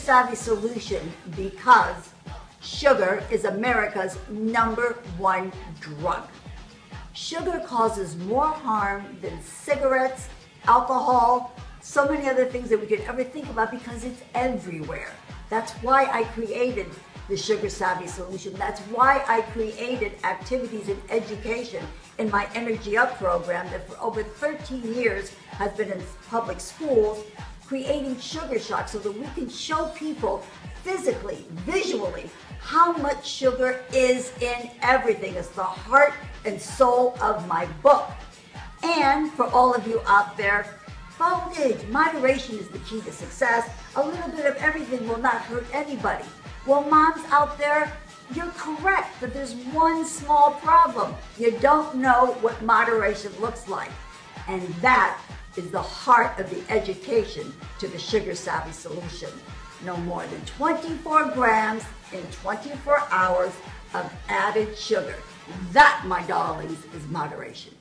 savvy solution because sugar is America's #1 drug. Sugar causes more harm than cigarettes, alcohol, so many other things that we could ever think about because it's everywhere. That's why I created the Sugar Savvy Solution. That's why I created activities and education in my Energy Up program that for over 13 years has been in public schools, creating sugar shocks so that we can show people physically, visually, how much sugar is in everything. It's the heart and soul of my book. And for all of you out there, voltage, moderation is the key to success. A little bit of everything will not hurt anybody. Well, moms out there, you're correct, but there's one small problem. You don't know what moderation looks like. And that is the heart of the education to the Sugar Savvy Solution. No more than 24 grams in 24 hours of added sugar. That, my darlings, is moderation.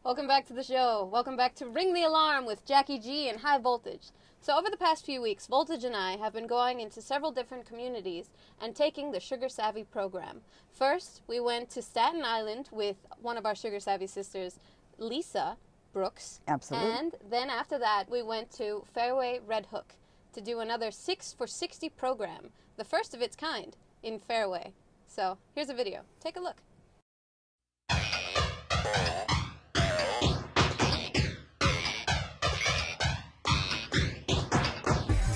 Welcome back to the show. Welcome back to Ring the Alarm with Jaki-G and High Voltage. So over the past few weeks, Voltage and I have been going into several different communities and taking the Sugar Savvy program. First, we went to Staten Island with one of our Sugar Savvy sisters, Lisa Brooks. Absolutely. And then after that, we went to Fairway Red Hook to do another 6 for 60 program, the first of its kind in Fairway. So here's a video. Take a look.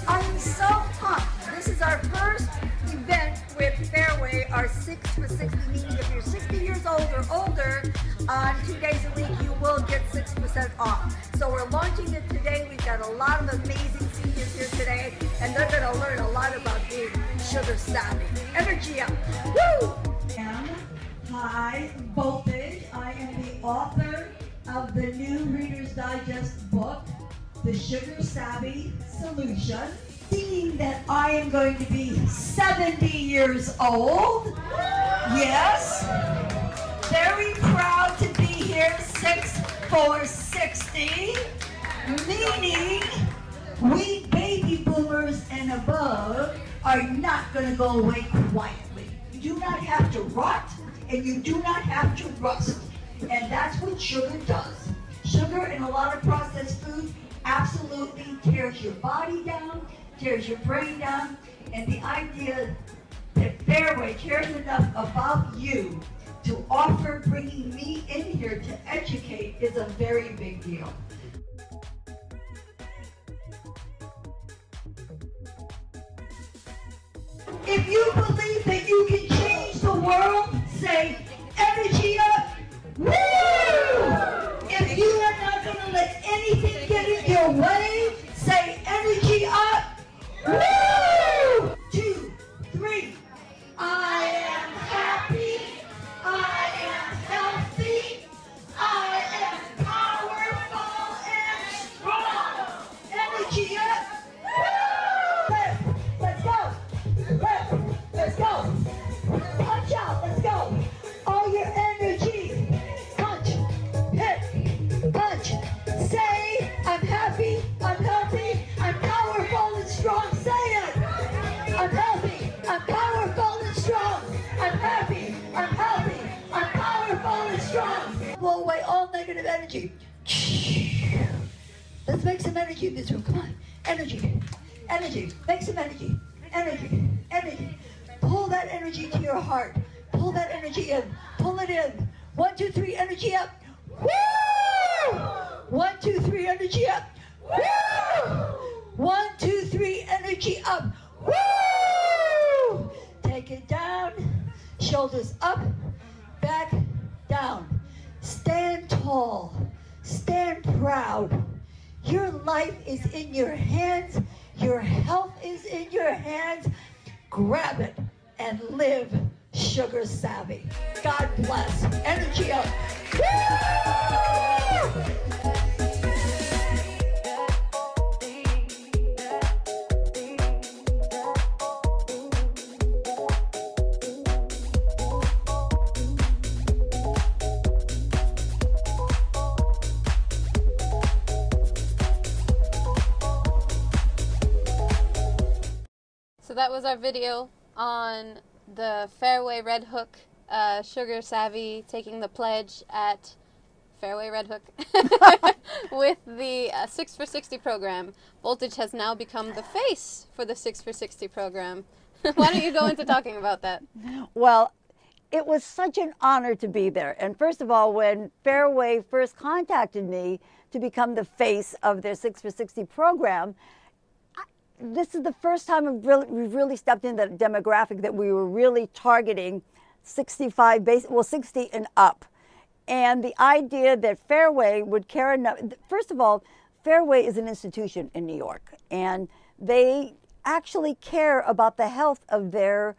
I'm so pumped. This is our first event with Fairway, our 6 for 60 meeting. If you're 60 years old or older, on 2 days a week, you will get 6% off. So we're launching it today. We've got a lot of amazing seniors here today, and they're going to learn a lot about being sugar savvy. Energy up. Woo! High Voltage. I am the author of the new Reader's Digest book, The Sugar Savvy Solution. Seeing that I am going to be 70 years old. Yes. Very proud to be here, 6 for 60, meaning we baby boomers and above are not going to go away quietly. You do not have to rot, and you do not have to rust. And that's what sugar does. Sugar and a lot of processed food absolutely tears your body down, tears your brain down, and the idea that Fairway cares enough about you to offer bringing me in here to educate is a very big deal. If you believe that you can change the world, say, energy up, woo! If you are not going to let anything get in your way, say, energy up, woo! 2, 3, I am happy, I am healthy, I am powerful and strong. Energy up, woo! Let's go. Let's go. Punch out. Let's go. All your energy. Punch. Hit. Punch. Say, I'm happy. I'm healthy. I'm powerful and strong. Say it. I'm healthy. I'm powerful and strong. I'm happy. I'm healthy. I'm powerful and strong. Blow away all negative energy. Let's make some energy in this room. Come on. Energy. Energy. Make some energy. Energy. Energy. Pull that energy to your heart. Pull that energy in. Pull it in. 1, 2, 3, energy up. Woo! 1, 2, 3, energy up. Woo! 1, 2, 3, energy up. Woo! Take it down. Shoulders up. Back down. Stand tall. Stand proud. Your life is in your hands. Your health is in your hands. Grab it and live sugar savvy. God bless. Energy up. Woo! that was our video on the Fairway Red Hook Sugar Savvy taking the pledge at Fairway Red Hook with the 6 for 60 program. Voltage has now become the face for the 6 for 60 program. Why don't you go into talking about that? Well, it was such an honor to be there. And first of all, when Fairway first contacted me to become the face of their 6 for 60 program, this is the first time we've really stepped into the demographic that we were really targeting 60 and up. And the idea that Fairway would care enough, first of all, Fairway is an institution in New York, and they actually care about the health of their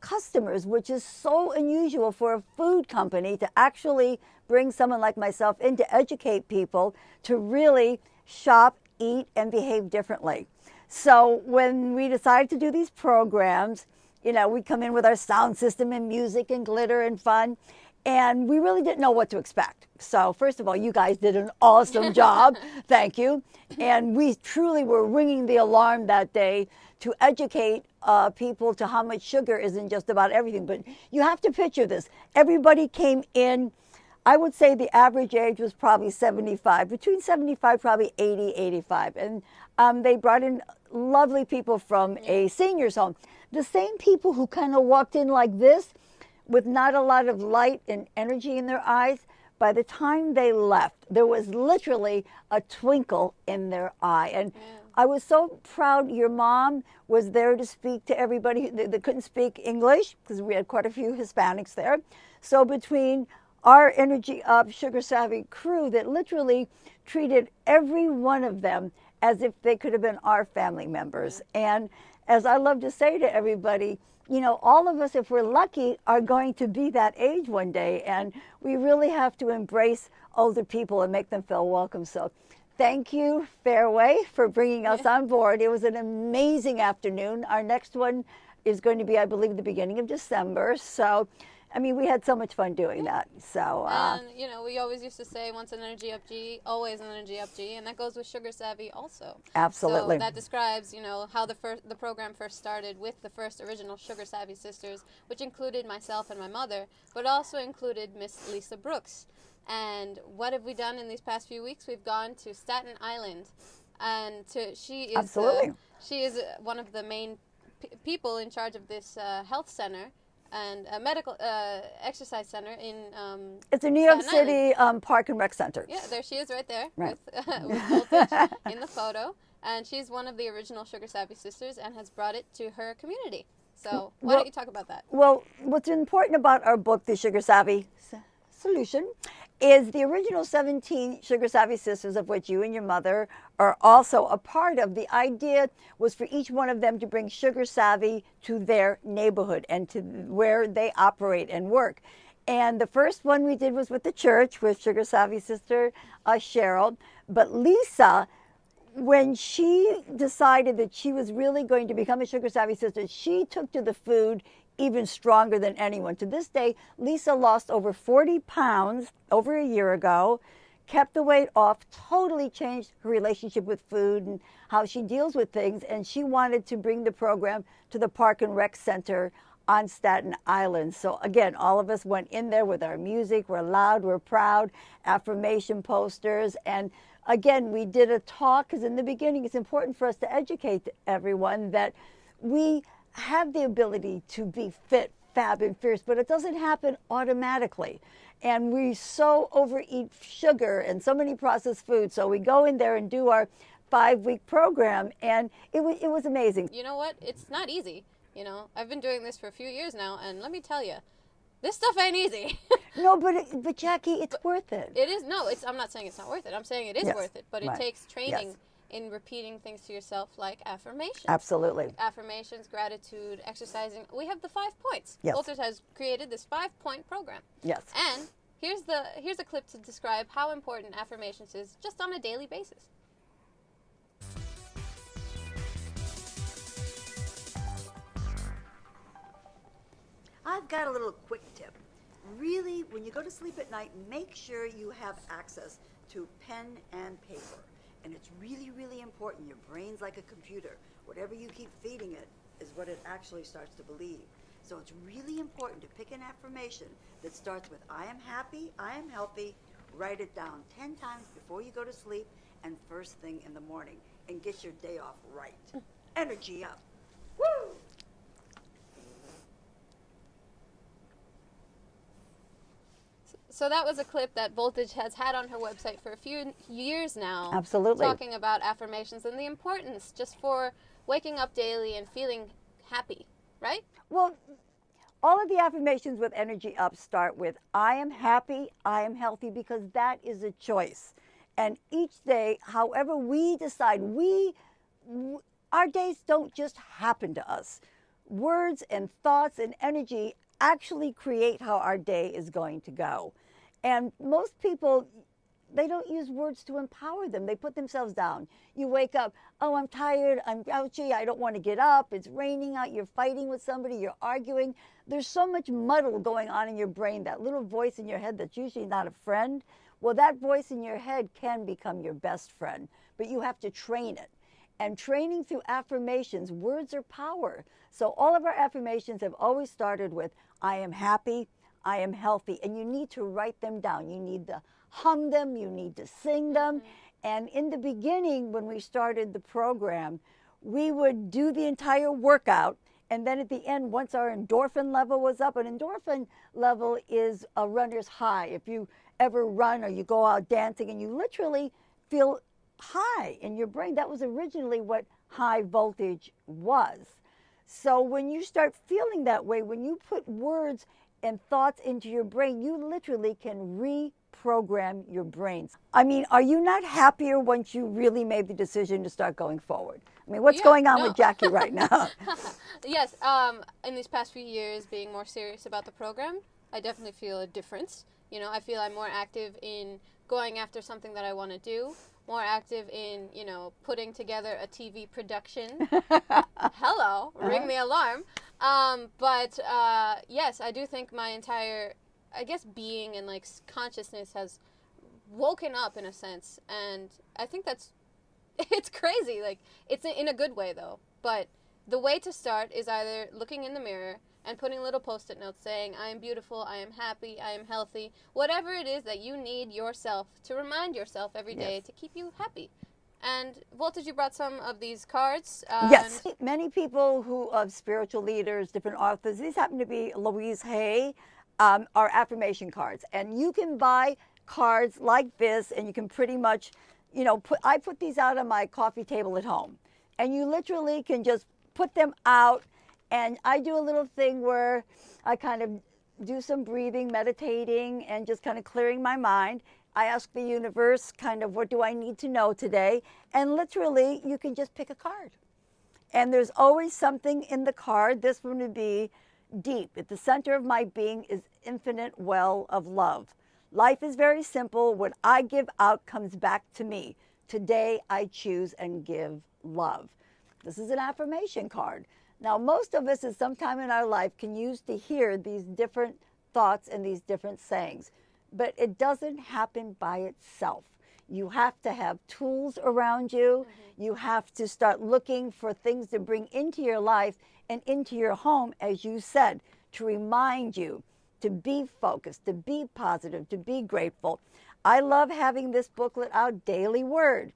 customers, which is so unusual for a food company to actually bring someone like myself in to educate people to really shop, eat, and behave differently. So when we decided to do these programs, you know, we come in with our sound system and music and glitter and fun, and we really didn't know what to expect. So first of all, you guys did an awesome job. Thank you. And we truly were ringing the alarm that day to educate people to how much sugar isn't just about everything. But you have to picture this. Everybody came in. I would say the average age was probably 75, between 75, probably 80, 85. And they brought in lovely people from a seniors home. The same people who kind of walked in like this with not a lot of light and energy in their eyes, by the time they left, there was literally a twinkle in their eye. And I was so proud your mom was there to speak to everybody that couldn't speak English, because we had quite a few Hispanics there. So between our ENERGYUP Sugar Savvy crew that literally treated every one of them as if they could have been our family members. And as I love to say to everybody, you know, all of us, if we're lucky, are going to be that age one day. And we really have to embrace older people and make them feel welcome. So thank you, Fairway, for bringing us on board. It was an amazing afternoon. Our next one is going to be, I believe, the beginning of December. So I mean, we had so much fun doing that. So, and, you know, we always used to say, once an ENERGYUP G, always an ENERGYUP G, and that goes with Sugar Savvy also. Absolutely. So that describes, you know, how the program first started with the first original Sugar Savvy sisters, which included myself and my mother, but also included Miss Lisa Brooks. And what have we done in these past few weeks? We've gone to Staten Island, and she is one of the main people in charge of this health center and a medical exercise center in it's a New York City Park and Rec Center. Yeah, there she is right there right. with Voltage in the photo. And she's one of the original Sugar Savvy sisters and has brought it to her community. So why don't you talk about that? Well, what's important about our book, The Sugar Savvy Solution, is the original 17 Sugar Savvy sisters, of which you and your mother are also a part of. The idea was for each one of them to bring Sugar Savvy to their neighborhood and to where they operate and work. And the first one we did was with the church with Sugar Savvy sister Cheryl. But Lisa, when she decided that she was really going to become a Sugar Savvy sister, she took to the food even stronger than anyone. To this day, Lisa lost over 40 pounds over a year ago, kept the weight off, totally changed her relationship with food and how she deals with things, and she wanted to bring the program to the Park and Rec Center on Staten Island. So again, all of us went in there with our music. We're loud, we're proud, affirmation posters, and again, we did a talk, because in the beginning, it's important for us to educate everyone that we have the ability to be fit, fab, and fierce, but it doesn't happen automatically. And we so overeat sugar and so many processed foods. So we go in there and do our 5-week program, and it was amazing. You know what? It's not easy. You know, I've been doing this for a few years now, and let me tell you, this stuff ain't easy. No, but Jackie, it's worth it. It is. No, I'm not saying it's not worth it. I'm saying it is worth it, but it takes training. Yes. In repeating things to yourself like affirmations. Absolutely. Affirmations, gratitude, exercising. We have the 5 points. Yes. Voltage has created this 5-point program. Yes. And here's a clip to describe how important affirmations is just on a daily basis. I've got a little quick tip. Really, when you go to sleep at night, make sure you have access to pen and paper. And it's really, really important. Your brain's like a computer. Whatever you keep feeding it, is what it actually starts to believe. So it's really important to pick an affirmation that starts with I am happy, I am healthy. Write it down 10 times before you go to sleep and first thing in the morning, and get your day off right. Energy up. Woo! So that was a clip that Voltage has had on her website for a few years now. Absolutely. Talking about affirmations and the importance just for waking up daily and feeling happy, right? Well, all of the affirmations with Energy Up start with I am happy, I am healthy, because that is a choice. And each day, however we decide, our days don't just happen to us. Words and thoughts and energy actually create how our day is going to go. And most people, they don't use words to empower them. They put themselves down. You wake up, oh, I'm tired, I'm grouchy, I don't want to get up, it's raining out, you're fighting with somebody, you're arguing. There's so much muddle going on in your brain, that little voice in your head that's usually not a friend. Well, that voice in your head can become your best friend, but you have to train it. And training through affirmations, words are power. So all of our affirmations have always started with, I am happy, I am healthy. And you need to write them down. You need to hum them, you need to sing them. And in the beginning, when we started the program, we would do the entire workout. And then at the end, once our endorphin level was up, an endorphin level is a runner's high. If you ever run or you go out dancing and you literally feel high in your brain, that was originally what high voltage was. So when you start feeling that way, when you put words and thoughts into your brain, you literally can reprogram your brains. I mean, are you not happier once you really made the decision to start going forward? I mean, what's going on with Jackie right now? Yes, in these past few years, being more serious about the program, I definitely feel a difference. You know, I feel I'm more active in going after something that I want to do, more active in, you know, putting together a TV production. Hello, ring the alarm. But yes, I do think my entire, I guess, being and like consciousness has woken up in a sense, and I think it's crazy. Like, it's in a good way though. But the way to start is either looking in the mirror and putting little post-it notes saying, I am beautiful, I am happy, I am healthy. Whatever it is that you need yourself to remind yourself every day to keep you happy. And Voltage, you brought some of these cards. Yes, many people who are spiritual leaders, different authors, these happen to be Louise Hay, are affirmation cards. And you can buy cards like this, and you can pretty much, you know, I put these out on my coffee table at home. And you literally can just put them out. And I do a little thing where I kind of do some breathing, meditating, and just kind of clearing my mind. I ask the universe kind of, what do I need to know today? And literally, you can just pick a card. And there's always something in the card. This one would be deep. At the center of my being is infinite well of love. Life is very simple. What I give out comes back to me. Today, I choose and give love. This is an affirmation card. Now, most of us at some time in our life can use to hear these different thoughts and these different sayings, but it doesn't happen by itself. You have to have tools around you. You have to start looking for things to bring into your life and into your home, as you said, to remind you to be focused, to be positive, to be grateful. I love having this booklet out, Daily Word.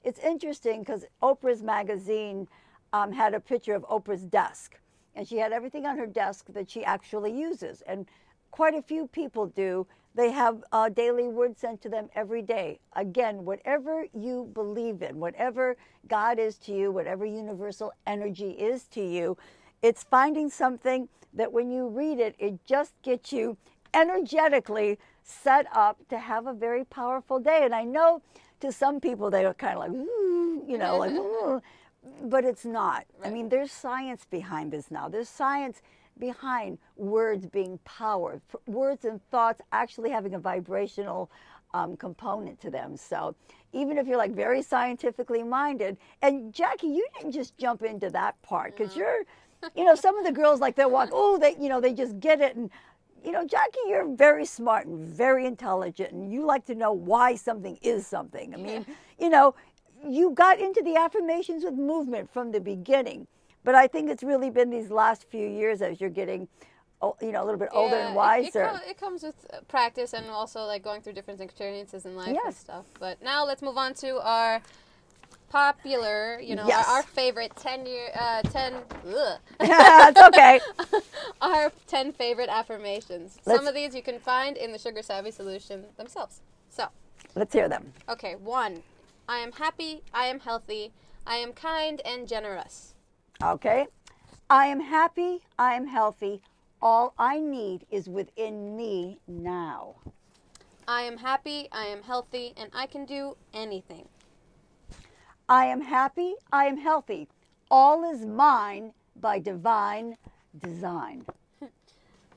It's interesting because Oprah's magazine had a picture of Oprah's desk, and she had everything on her desk that she actually uses, and quite a few people do. They have a daily word sent to them every day. Again, whatever you believe in, whatever God is to you, whatever universal energy is to you, it's finding something that when you read it, it just gets you energetically set up to have a very powerful day. And I know to some people, they are kind of like, ooh, you know, like, ooh. But it's not. Right. I mean, there's science behind this now. There's science behind words being power, words and thoughts actually having a vibrational component to them. So even if you're like very scientifically minded, and Jackie, you didn't just jump into that part because you're, you know, some of the girls like they'll walk, oh, they, you know, they just get it. And, you know, Jackie, you're very smart and very intelligent, and you like to know why something is something. I mean, you know, you got into the affirmations with movement from the beginning, But I think it's really been these last few years as you're getting, you know, a little bit older and wiser. It comes with practice and also like going through different experiences in life and stuff. But now let's move on to our popular, you know, our favorite 10. It's okay. Our 10 favorite affirmations. Some of these you can find in the Sugar Savvy Solution themselves. So, let's hear them. Okay, 1. I am happy, I am healthy, I am kind and generous. Okay. I am happy, I am healthy. All I need is within me now. I am happy, I am healthy, and I can do anything. I am happy, I am healthy. All is mine by divine design.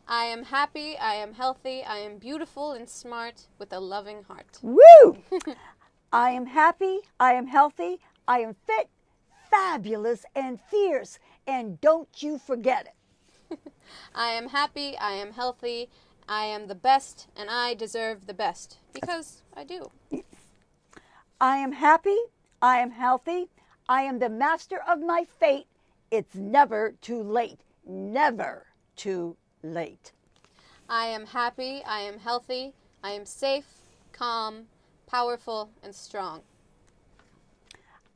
I am happy, I am healthy, I am beautiful and smart with a loving heart. Woo! I am happy, I am healthy, I am fit, fabulous, and fierce. And don't you forget it. I am happy, I am healthy, I am the best, and I deserve the best. Because I do. I am happy, I am healthy, I am the master of my fate. It's never too late. Never too late. I am happy, I am healthy, I am safe, calm, powerful, and strong.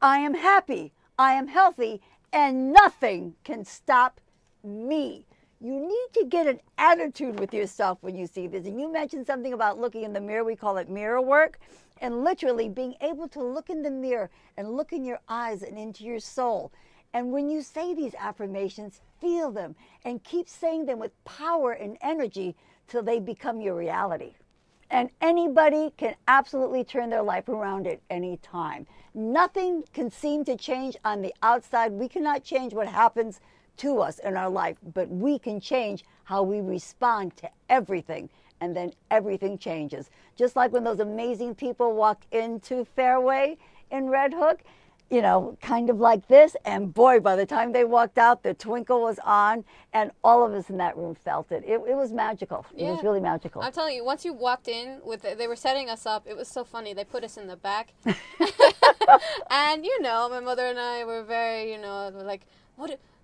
I am happy, I am healthy, and nothing can stop me. You need to get an attitude with yourself when you see this. And you mentioned something about looking in the mirror. We call it mirror work. And literally being able to look in the mirror and look in your eyes and into your soul. And when you say these affirmations, feel them and keep saying them with power and energy till they become your reality. And anybody can absolutely turn their life around at any time. Nothing can seem to change on the outside. We cannot change what happens to us in our life, but we can change how we respond to everything, and then everything changes. Just like when those amazing people walked into Fairway in Red Hook, you know, kind of like this, and boy, by the time they walked out, the twinkle was on, and all of us in that room felt it. It was magical. It was really magical. I'm telling you, once you walked in, they were setting us up, it was so funny. They put us in the back. And, you know, my mother and I were very, you know, like,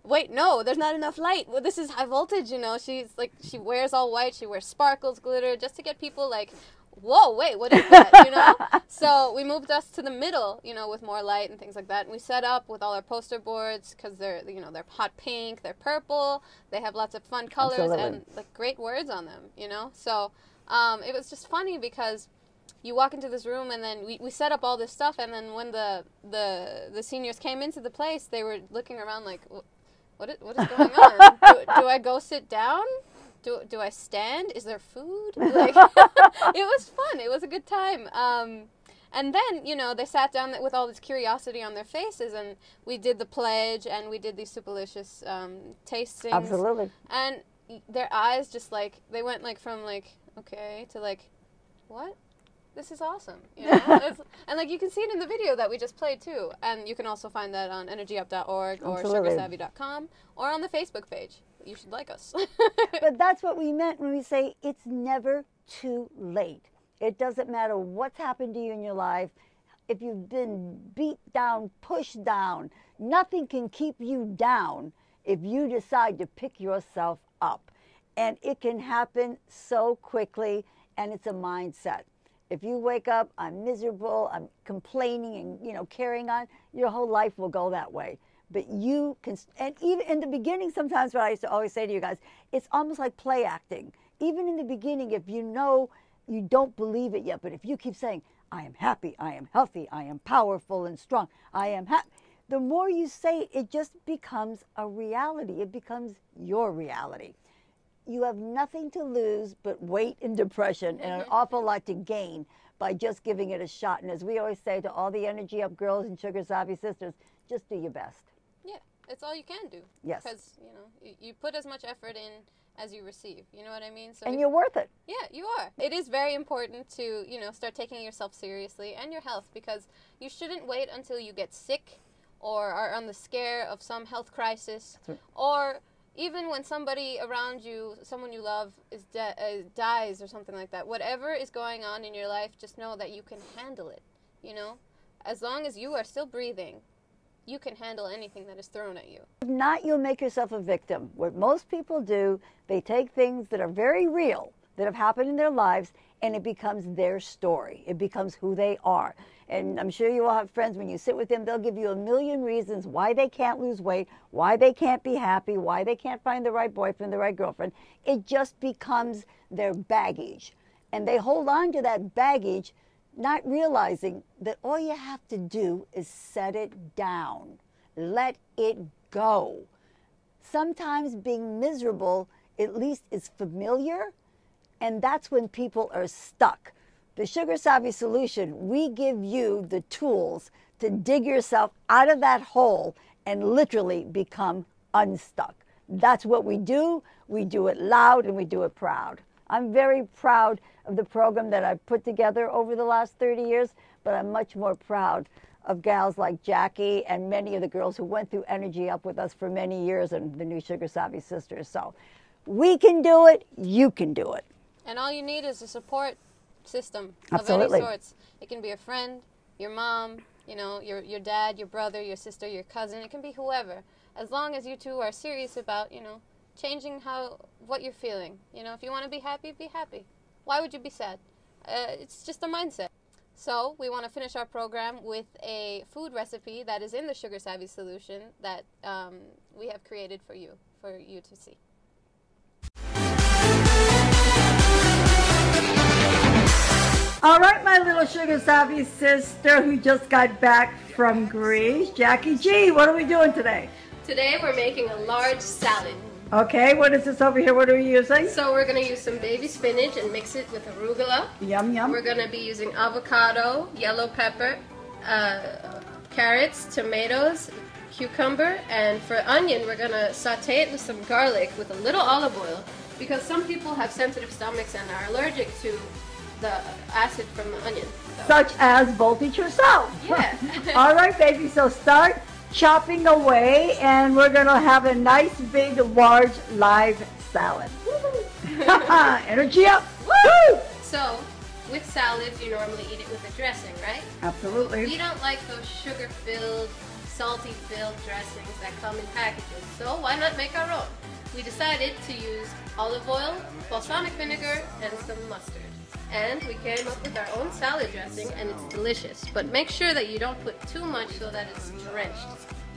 wait, no, there's not enough light. Well, this is high voltage, you know. She's like, she wears all white. She wears sparkles, glitter, just to get people like, whoa, wait, what is that, you know? So we moved us to the middle, you know, with more light and things like that. And we set up with all our poster boards because they're, you know, they're hot pink, they're purple, they have lots of fun colors and like great words on them, you know? So it was just funny because you walk into this room and then we set up all this stuff, and then when the seniors came into the place, they were looking around like, what is going on? Do I go sit down? Do I stand? Is there food? Like, it was fun. It was a good time. And then, you know, they sat down with all this curiosity on their faces, and we did the pledge, and we did these superlicious tastings. Absolutely. And their eyes just, like, they went, like, from, like, okay, to, like, what? This is awesome, you know? And, like, you can see it in the video that we just played, too. And you can also find that on ENERGYUP.org or SugarSavvy.com or on the Facebook page. You should like us. But that's what we meant when we say it's never too late. It doesn't matter what's happened to you in your life. If you've been beat down, pushed down, nothing can keep you down if you decide to pick yourself up. And it can happen so quickly, and it's a mindset. If you wake up, I'm miserable, I'm complaining and, you know, carrying on, your whole life will go that way. But you can, and even in the beginning, sometimes what I used to always say to you guys, it's almost like play acting. Even in the beginning, if you know you don't believe it yet, but if you keep saying, I am happy, I am healthy, I am powerful and strong, I am happy, the more you say it, it just becomes a reality. It becomes your reality. You have nothing to lose but weight and depression, and an awful lot to gain by just giving it a shot. And as we always say to all the Energy Up girls and Sugar Savvy sisters, just do your best. Yeah, it's all you can do. Yes. Because, you know, you put as much effort in as you receive. You know what I mean? So and you're worth it. Yeah, you are. It is very important to, you know, start taking yourself seriously and your health, because you shouldn't wait until you get sick or are on the scare of some health crisis, or even when somebody around you, someone you love, dies or something like that. Whatever is going on in your life, just know that you can handle it, you know? As long as you are still breathing, you can handle anything that is thrown at you. If not, you'll make yourself a victim. What most people do, they take things that are very real, that have happened in their lives, and it becomes their story. It becomes who they are. And I'm sure you all have friends, when you sit with them, they'll give you a million reasons why they can't lose weight, why they can't be happy, why they can't find the right boyfriend, the right girlfriend. It just becomes their baggage. And they hold on to that baggage, not realizing that all you have to do is set it down. Let it go. Sometimes being miserable, at least, is familiar, and that's when people are stuck. The Sugar Savvy Solution, we give you the tools to dig yourself out of that hole and literally become unstuck. That's what we do. We do it loud and we do it proud. I'm very proud of the program that I've put together over the last 30 years, but I'm much more proud of gals like Jackie and many of the girls who went through Energy Up with us for many years, and the new Sugar Savvy sisters. So we can do it, you can do it. And all you need is a support system Absolutely. of any sorts. It can be a friend, your mom, you know, your dad, your brother, your sister, your cousin. It can be whoever. As long as you two are serious about, you know, changing what you're feeling. You know, if you want to be happy, be happy. Why would you be sad? It's just a mindset. So we want to finish our program with a food recipe that is in the Sugar Savvy Solution that we have created for you to see. All right, my little Sugar Savvy sister who just got back from Greece, Jaki G, what are we doing today? Today we're making a large salad. Okay, what is this over here? What are we using? So we're going to use some baby spinach and mix it with arugula. Yum, yum. We're going to be using avocado, yellow pepper, carrots, tomatoes, cucumber, and for onion we're going to saute it with some garlic with a little olive oil, because some people have sensitive stomachs and are allergic to the acid from the onion. So. Such as Voltage herself. Yeah. All right, baby, so start chopping away, and we're going to have a nice, big, large, live salad. Energy up! Woo! So, with salads, you normally eat it with a dressing, right? Absolutely. We don't like those sugar-filled, salty-filled dressings that come in packages, so why not make our own? We decided to use olive oil, balsamic vinegar, and some mustard. And we came up with our own salad dressing, and it's delicious. But make sure that you don't put too much so that it's drenched,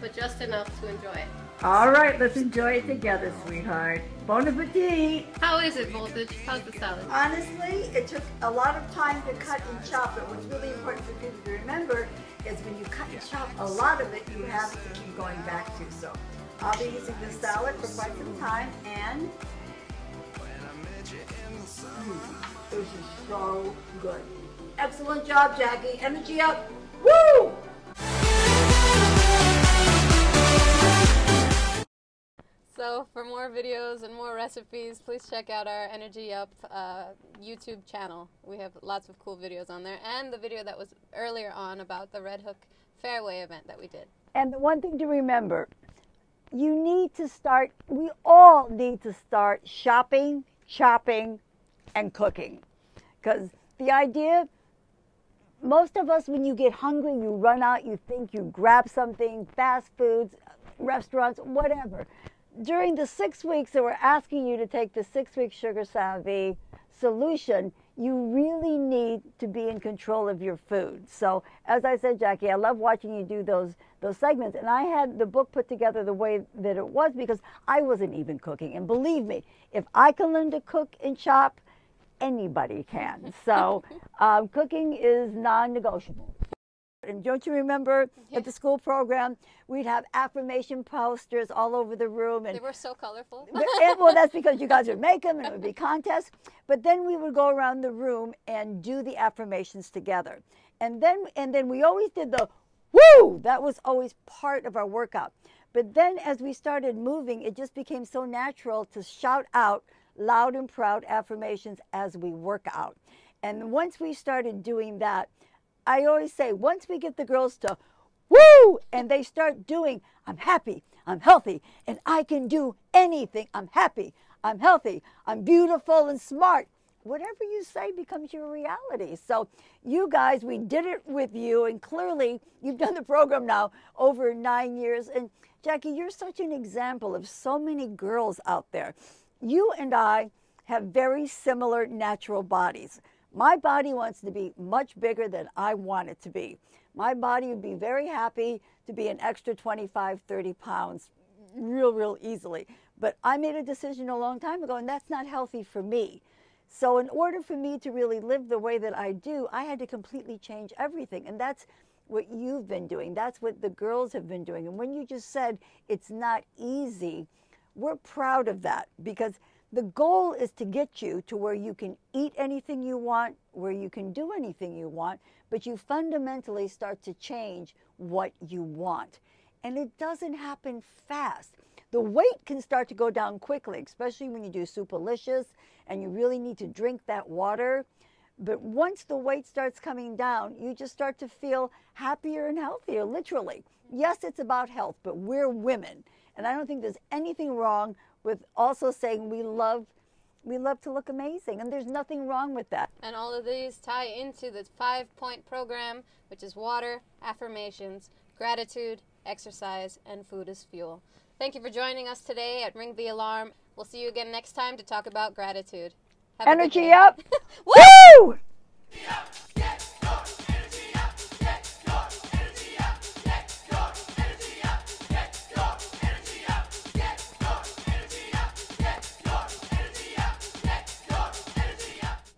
but just enough to enjoy it. All right, let's enjoy it together, sweetheart. Bon appetit. How is it, Voltage? How's the salad? Honestly, it took a lot of time to cut and chop, but what's really important for people to remember is when you cut and chop a lot of it, you have to keep going back to. So I'll be using this salad for quite some time, and this is so good. Excellent job, Jackie. Energy up. Woo! So for more videos and more recipes, please check out our Energy Up YouTube channel. We have lots of cool videos on there, and the video that was earlier on about the Red Hook Fairway event that we did. And the one thing to remember, you need to start, we all need to start shopping, chopping, and cooking. Because the idea, most of us, when you get hungry, you run out, you think you grab something, fast foods, restaurants, whatever. During the 6 weeks that we're asking you to take the 6-week Sugar Savvy Solution, you really need to be in control of your food. So, as I said, Jackie, I love watching you do those segments. And I had the book put together the way that it was because I wasn't even cooking. And believe me, if I can learn to cook and chop, anybody can. So, cooking is non-negotiable. And don't you remember at the school program, we'd have affirmation posters all over the room. And they were so colorful. well, that's because you guys would make them and it would be contests. But then we would go around the room and do the affirmations together. And then we always did the woo! That was always part of our workout. But then as we started moving, it just became so natural to shout out loud and proud affirmations as we work out. And once we started doing that, I always say, once we get the girls to woo, and they start doing, I'm happy, I'm healthy, and I can do anything. I'm happy, I'm healthy, I'm beautiful and smart. whatever you say becomes your reality. So you guys, we did it with you, and clearly you've done the program now over 9 years. And Jackie, you're such an example of so many girls out there. You and I have very similar natural bodies. My body wants to be much bigger than I want it to be. My body would be very happy to be an extra 25, 30 pounds real easily. But I made a decision a long time ago, and that's not healthy for me. So in order for me to really live the way that I do, I had to completely change everything. And that's what you've been doing. That's what the girls have been doing. And when you just said it's not easy, we're proud of that, because the goal is to get you to where you can eat anything you want, where you can do anything you want, but you fundamentally start to change what you want. And it doesn't happen fast. The weight can start to go down quickly, especially when you do Superlicious and you really need to drink that water. But once the weight starts coming down, you just start to feel happier and healthier, literally. Yes, it's about health, but we're women. And I don't think there's anything wrong with also saying we love to look amazing. And there's nothing wrong with that. And all of these tie into the 5-point program, which is water, affirmations, gratitude, exercise, and food as fuel. Thank you for joining us today at Ring the Alarm. We'll see you again next time to talk about gratitude. Have a good Energy day. up. Woo! Woo!